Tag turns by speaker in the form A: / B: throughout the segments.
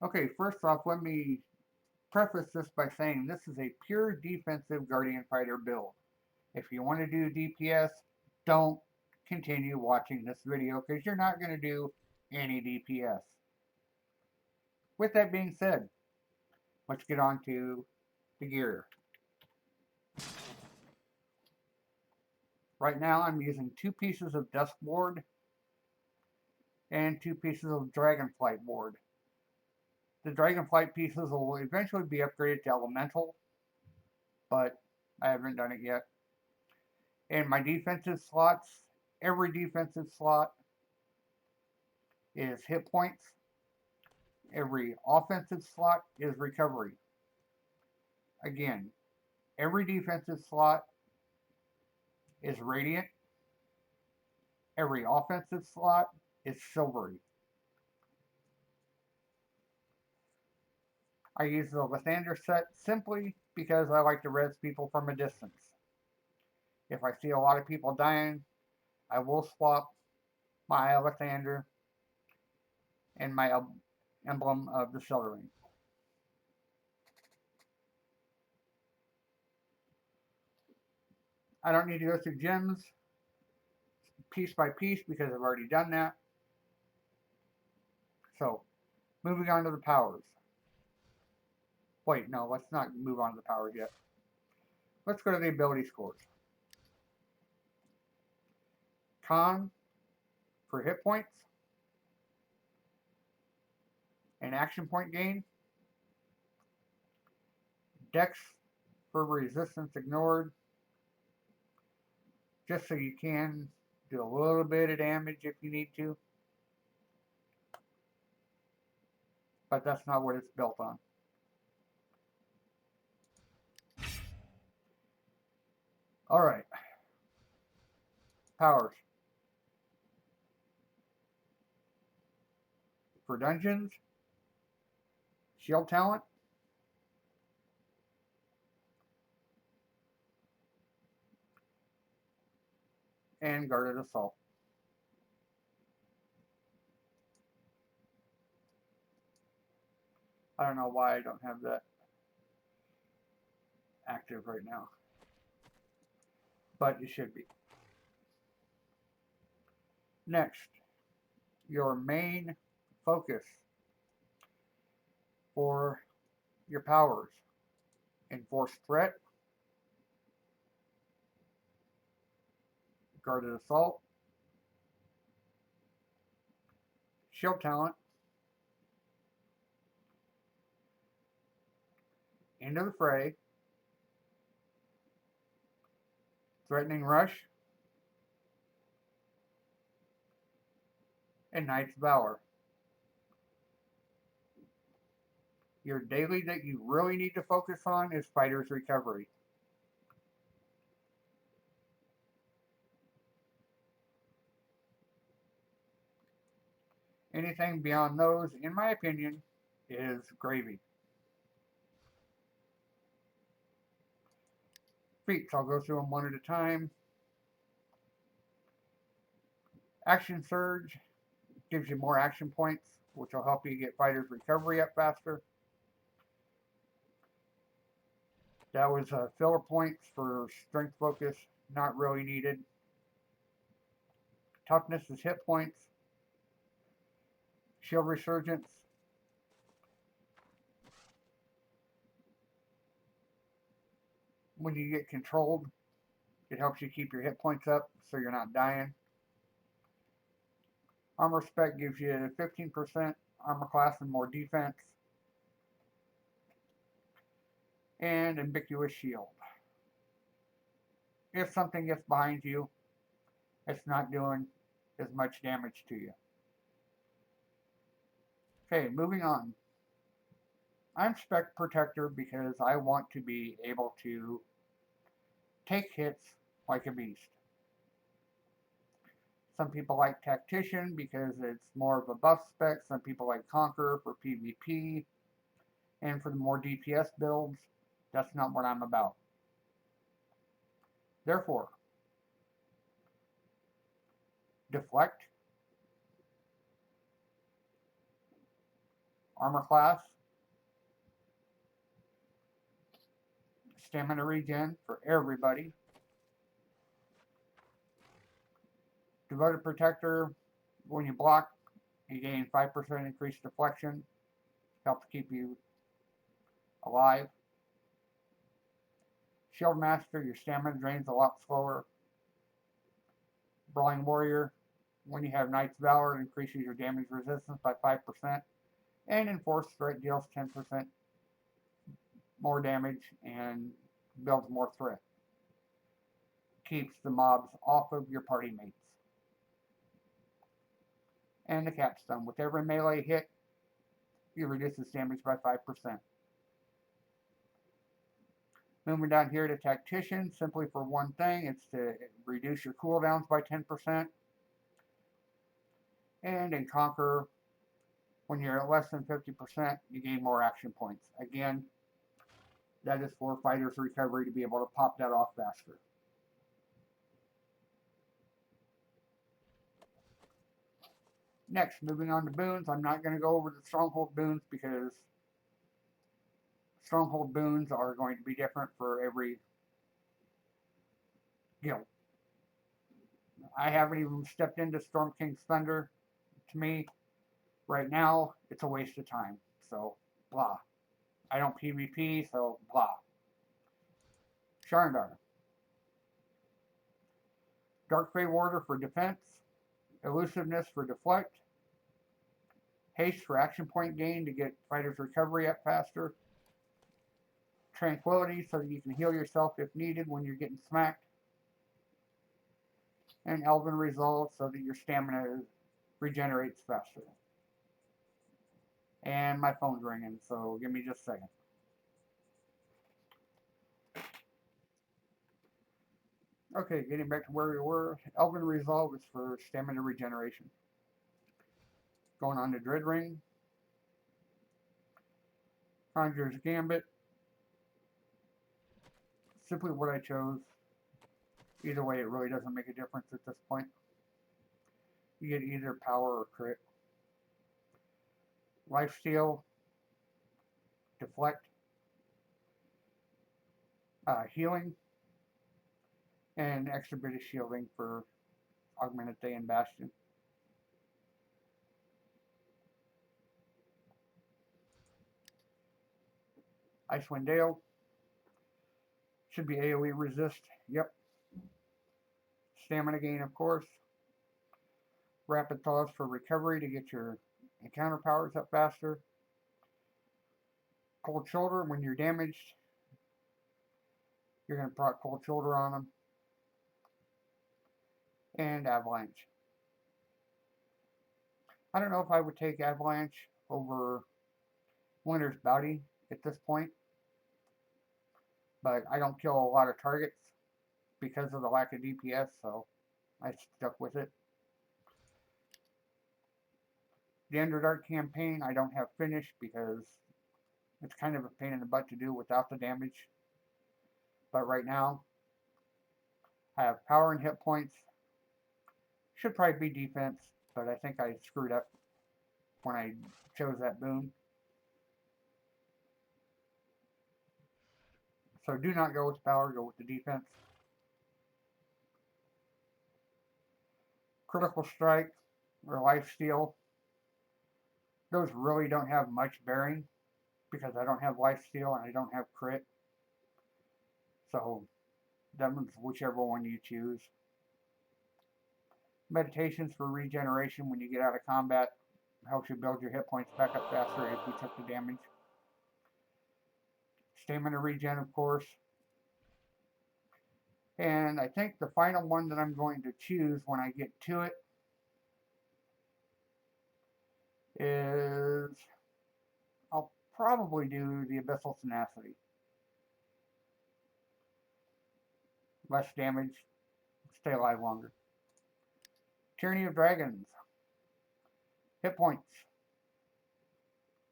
A: Okay, first off, let me preface this by saying this is a pure defensive Guardian Fighter build. If you want to do DPS, don't continue watching this video because you're not going to do any DPS. With that being said, let's get on to the gear. Right now I'm using 2 pieces of Dusk board and 2 pieces of Dragonflight board. The Dragonflight pieces will eventually be upgraded to Elemental, but I haven't done it yet. And my defensive slots, every defensive slot is hit points. Every offensive slot is recovery. Again, every defensive slot is radiant. Every offensive slot is silvery. I use the Lathander set simply because I like to res people from a distance. If I see a lot of people dying, I will swap my Lathander and my emblem of the Sildering. I don't need to go through gems piece by piece because I've already done that. So, moving on to the powers. Wait, no, let's not move on to the powers yet. Let's go to the ability scores. Con for hit points and action point gain. Dex for resistance ignored. Just so you can do a little bit of damage if you need to. But that's not what it's built on. Alright. Powers. For dungeons, shield talent, and guarded assault. I don't know why I don't have that active right now, but it should be. Next, your main focus for your powers. Enforced threat, guarded assault, shield talent, into the fray, threatening rush, and Knight's Valor. Your daily that you really need to focus on is Fighter's Recovery. Anything beyond those, in my opinion, is gravy. Feats, I'll go through them one at a time. Action Surge gives you more action points, which will help you get Fighter's Recovery up faster. That was filler points for strength focus, not really needed. Toughness is hit points. Shield Resurgence. When you get controlled, it helps you keep your hit points up so you're not dying. Armor Spec gives you 15% armor class and more defense. And Ambiguous Shield. If something gets behind you, it's not doing as much damage to you. Okay, moving on. I'm Spec Protector because I want to be able to take hits like a beast. Some people like Tactician because it's more of a buff spec. Some people like Conqueror for PvP. And for the more DPS builds, that's not what I'm about. Therefore, Deflect, armor class, stamina regen for everybody, devoted protector. When you block, you gain 5% increased deflection, helps keep you alive. Shield Master, your stamina drains a lot slower. Brawling Warrior, when you have Knight's Valor, it increases your damage resistance by 5%. And Enforced Threat deals 10% more damage and builds more threat. Keeps the mobs off of your party mates. And the Capstone, with every melee hit, you reduce its damage by 5%. Moving down here to Tactician, simply for one thing, it's to reduce your cooldowns by 10%. And in Conqueror, when you're at less than 50%, you gain more action points. Again, that is for fighters' recovery to be able to pop that off faster. Next, moving on to boons. I'm not going to go over the Stronghold boons because Stronghold boons are going to be different for every guild. I haven't even stepped into Storm King's Thunder. To me, right now, it's a waste of time. So, blah. I don't PvP, so blah. Sharndar. Dark Fey Warder for defense. Elusiveness for deflect. Haste for action point gain to get fighters' recovery up faster. Tranquility so that you can heal yourself if needed when you're getting smacked. And Elven Resolve so that your stamina regenerates faster. And my phone's ringing, so give me just a second. Okay, getting back to where we were. Elven Resolve is for stamina regeneration. Going on to Dread Ring. Conjurer's Gambit. Simply what I chose. Either way, it really doesn't make a difference at this point. You get either power or crit. Lifesteal. Deflect. Healing. And extra bit of shielding for Augmented Day and Bastion. Icewind Dale. Should be AoE resist. Yep. Stamina gain, of course. Rapid Thaws for recovery to get your encounter powers up faster. Cold Shoulder, when you're damaged, you're going to proc Cold Shoulder on them. And Avalanche. I don't know if I would take Avalanche over Winter's Bounty at this point, but I don't kill a lot of targets because of the lack of DPS, so I stuck with it. The Underdark campaign I don't have finished because it's kind of a pain in the butt to do without the damage. But right now, I have power and hit points. Should probably be defense, but I think I screwed up when I chose that boon. So do not go with power, go with the defense. Critical Strike or Lifesteal. Those really don't have much bearing because I don't have Lifesteal and I don't have crit. So that means whichever one you choose. Meditations for regeneration when you get out of combat. Helps you build your hit points back up faster if you took the damage. Stamina regen, of course. And I think the final one that I'm going to choose when I get to it is, I'll probably do the Abyssal Tenacity. Less damage, stay alive longer. Tyranny of Dragons. Hit points.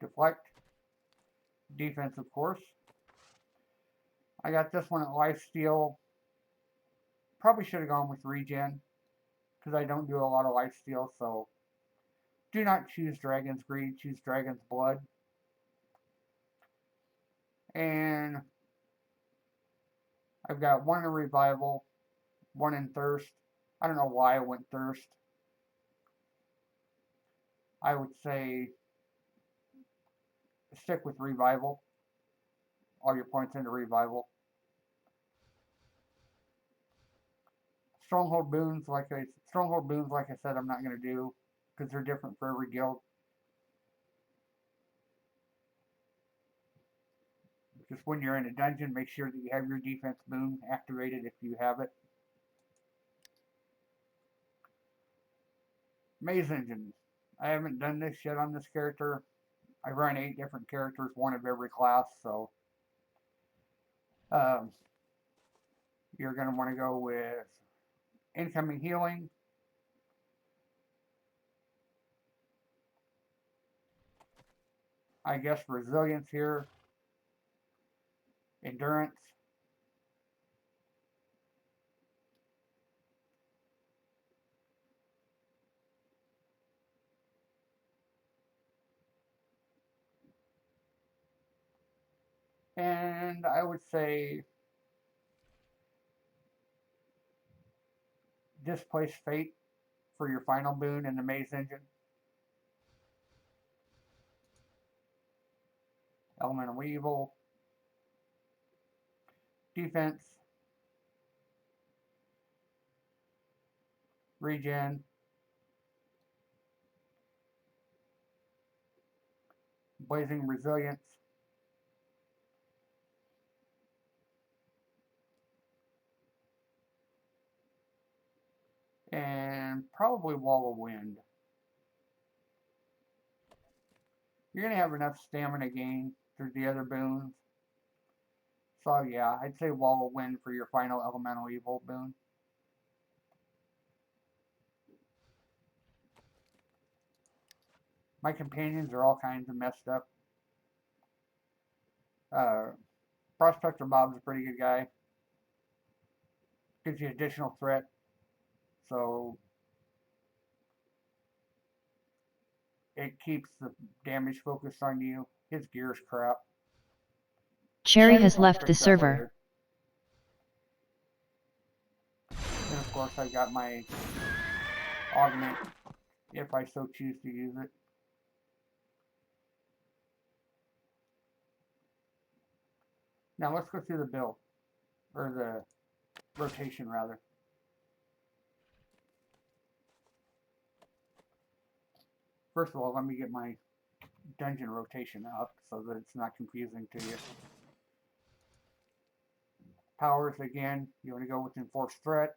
A: Deflect. Defense, of course. I got this one at Lifesteal. Probably should have gone with regen because I don't do a lot of Lifesteal, so do not choose Dragon's Greed, choose Dragon's Blood. And I've got one in revival, one in thirst. I don't know why I went thirst. I would say stick with revival. All your points into revival. Stronghold boons, like I said, I'm not going to do because they're different for every guild. Just when you're in a dungeon, make sure that you have your defense boon activated if you have it. Maze engine. I haven't done this yet on this character. I run 8 different characters, one of every class, so you're going to want to go with incoming healing, I guess resilience here, endurance, and I would say displace fate for your final boon in the maze engine. Elemental evil, defense, regen, blazing resilience, and probably wall of wind. You're going to have enough stamina gain through the other boons. So yeah, I'd say wall of wind for your final elemental evil boon. My companions are all kinds of messed up. Prospector Bob's a pretty good guy. Gives you additional threat. So it keeps the damage focused on you. His gear's crap.
B: Cherry has left the server.
A: Later. And of course I got my augment if I so choose to use it. Now let's go through the build. Or the rotation rather. First of all, let me get my dungeon rotation up so that it's not confusing to you. Powers, again, you want to go with enforced threat.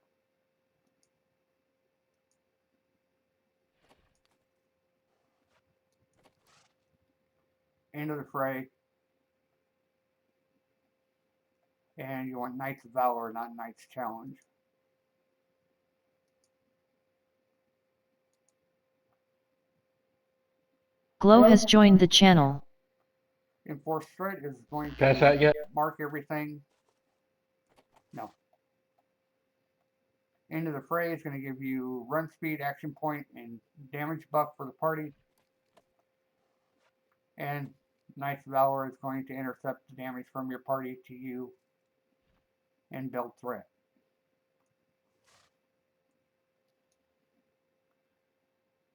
A: End of the fray. And you want Knights of Valor, not Knights Challenge.
B: Glow has joined the channel.
A: Enforced threat is going to mark everything. No. End of the fray is going to give you run speed, action point, and damage buff for the party. And Knights of Valor is going to intercept the damage from your party to you and build threat.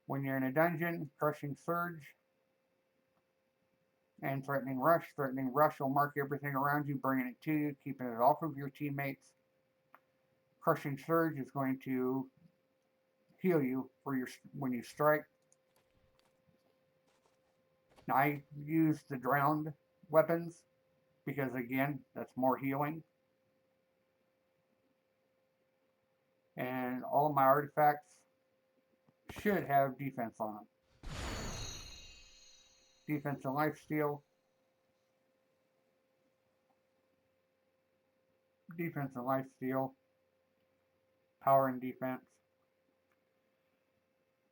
A: When you're in a dungeon, Crushing Surge and Threatening Rush. Threatening Rush will mark everything around you, bringing it to you, keeping it off of your teammates. Crushing Surge is going to heal you for when you strike. Now, I use the drowned weapons because, again, that's more healing. And all of my artifacts should have defense on them. Defense and lifesteal. Defense and lifesteal. Power and defense.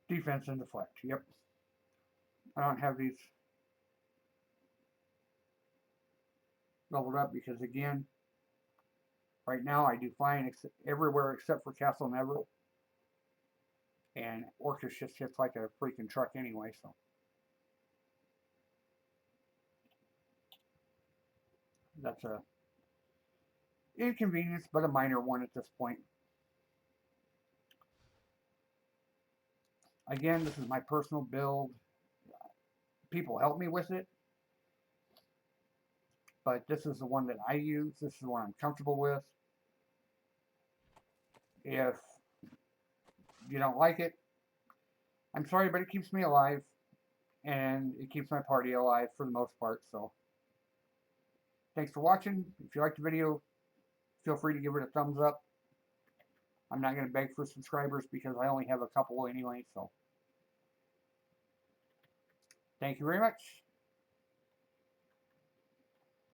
A: Defense and deflect. Yep. I don't have these leveled up because, again, right now I do fine everywhere except for Castle Never. And Orcus just hits like a freaking truck anyway, so. That's a inconvenience, but a minor one at this point. Again, this is my personal build. People help me with it, but this is the one that I use. This is the one I'm comfortable with. If you don't like it, I'm sorry, but it keeps me alive, and it keeps my party alive for the most part. So, thanks for watching. If you liked the video, feel free to give it a thumbs up. I'm not going to beg for subscribers because I only have a couple anyway, so thank you very much.